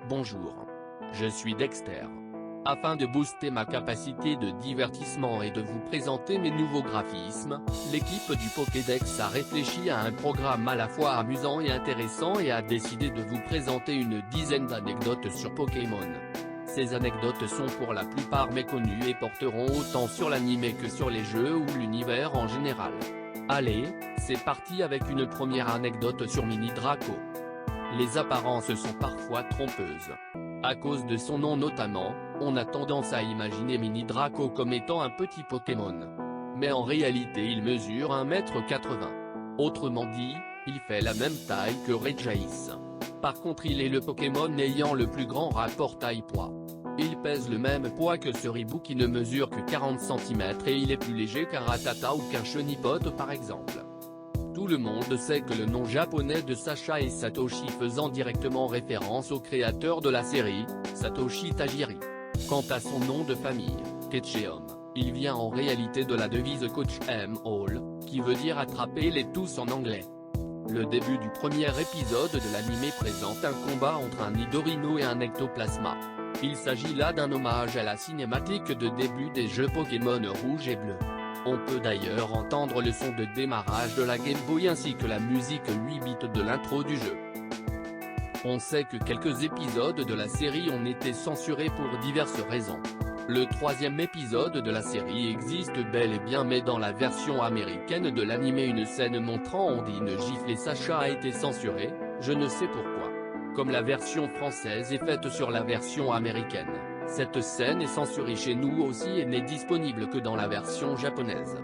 Bonjour. Je suis Dexter. Afin de booster ma capacité de divertissement et de vous présenter mes nouveaux graphismes, l'équipe du Pokédex a réfléchi à un programme à la fois amusant et intéressant et a décidé de vous présenter une dizaine d'anecdotes sur Pokémon. Ces anecdotes sont pour la plupart méconnues et porteront autant sur l'anime que sur les jeux ou l'univers en général. Allez, c'est parti avec une première anecdote sur Mini Draco. Les apparences sont parfois trompeuses. À cause de son nom notamment, on a tendance à imaginer Mini Draco comme étant un petit Pokémon. Mais en réalité il mesure 1,80 m. Autrement dit, il fait la même taille que Regice. Par contre il est le Pokémon ayant le plus grand rapport taille-poids. Il pèse le même poids que ce Ribou qui ne mesure que 40 cm et il est plus léger qu'un Rattata ou qu'un Chenipote par exemple. Tout le monde sait que le nom japonais de Sacha est Satoshi, faisant directement référence au créateur de la série, Satoshi Tajiri. Quant à son nom de famille, Ketcheum, il vient en réalité de la devise Coach 'em all, qui veut dire attraper les tous en anglais. Le début du premier épisode de l'anime présente un combat entre un Nidorino et un Ectoplasma. Il s'agit là d'un hommage à la cinématique de début des jeux Pokémon rouge et bleu. On peut d'ailleurs entendre le son de démarrage de la Game Boy ainsi que la musique 8 bits de l'intro du jeu. On sait que quelques épisodes de la série ont été censurés pour diverses raisons. Le troisième épisode de la série existe bel et bien, mais dans la version américaine de l'anime une scène montrant Ondine gifler Sacha a été censurée, je ne sais pourquoi. Comme la version française est faite sur la version américaine, cette scène est censurée chez nous aussi et n'est disponible que dans la version japonaise.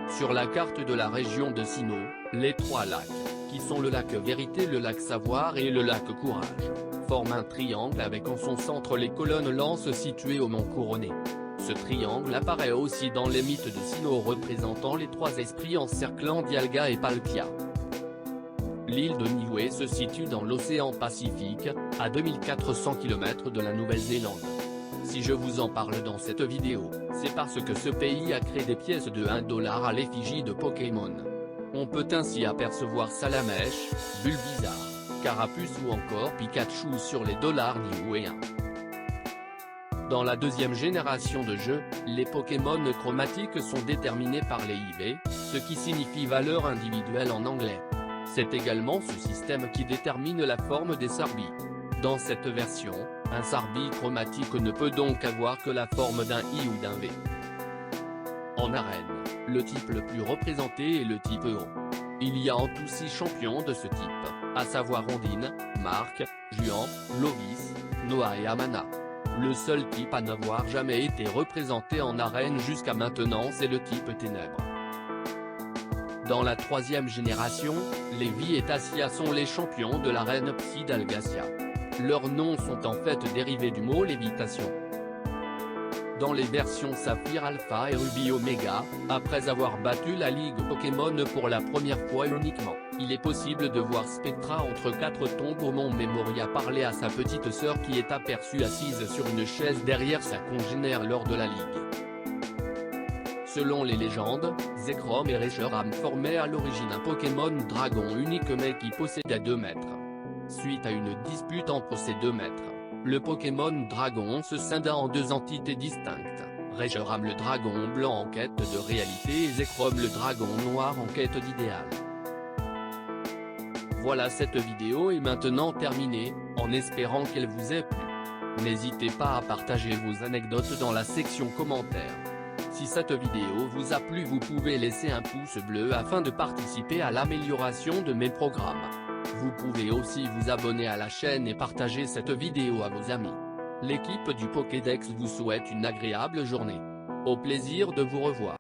Sur la carte de la région de Sinnoh, les trois lacs, qui sont le lac Vérité, le lac Savoir et le lac Courage, forment un triangle avec en son centre les colonnes Lance situées au mont Couronné. Ce triangle apparaît aussi dans les mythes de Sinnoh représentant les trois esprits encerclant Dialga et Palkia. L'île de Niue se situe dans l'océan Pacifique, à 2400 km de la Nouvelle-Zélande. Si je vous en parle dans cette vidéo, c'est parce que ce pays a créé des pièces de 1 $ à l'effigie de Pokémon. On peut ainsi apercevoir Salamèche, Bulbizarre, Carapuce ou encore Pikachu sur les dollars niouéens. Dans la deuxième génération de jeux, les Pokémon chromatiques sont déterminés par les IV, ce qui signifie valeur individuelle en anglais. C'est également ce système qui détermine la forme des Sarbis. Dans cette version, un Sarbi chromatique ne peut donc avoir que la forme d'un I ou d'un V. En arène, le type le plus représenté est le type Eau. Il y a en tout 6 champions de ce type, à savoir Ondine, Marc, Juan, Lovis, Noah et Amana. Le seul type à n'avoir jamais été représenté en arène jusqu'à maintenant c'est le type Ténèbres. Dans la troisième génération, Lévi et Tassia sont les champions de l'arène Psy-Dalgacia. Leurs noms sont en fait dérivés du mot lévitation. Dans les versions Saphir Alpha et Ruby Omega, après avoir battu la Ligue Pokémon pour la première fois uniquement, il est possible de voir Spectra entre 4 tombes au mont Memoria parler à sa petite sœur qui est aperçue assise sur une chaise derrière sa congénère lors de la Ligue. Selon les légendes, Zekrom et Reshiram formaient à l'origine un Pokémon dragon unique mais qui possédait 2 mètres. Suite à une dispute entre ces 2 maîtres, le Pokémon dragon se scinda en 2 entités distinctes, Reshiram le dragon blanc en quête de réalité et Zekrom le dragon noir en quête d'idéal. Voilà, cette vidéo est maintenant terminée, en espérant qu'elle vous ait plu. N'hésitez pas à partager vos anecdotes dans la section commentaires. Si cette vidéo vous a plu, vous pouvez laisser un pouce bleu afin de participer à l'amélioration de mes programmes. Vous pouvez aussi vous abonner à la chaîne et partager cette vidéo à vos amis. L'équipe du Pokédex vous souhaite une agréable journée. Au plaisir de vous revoir.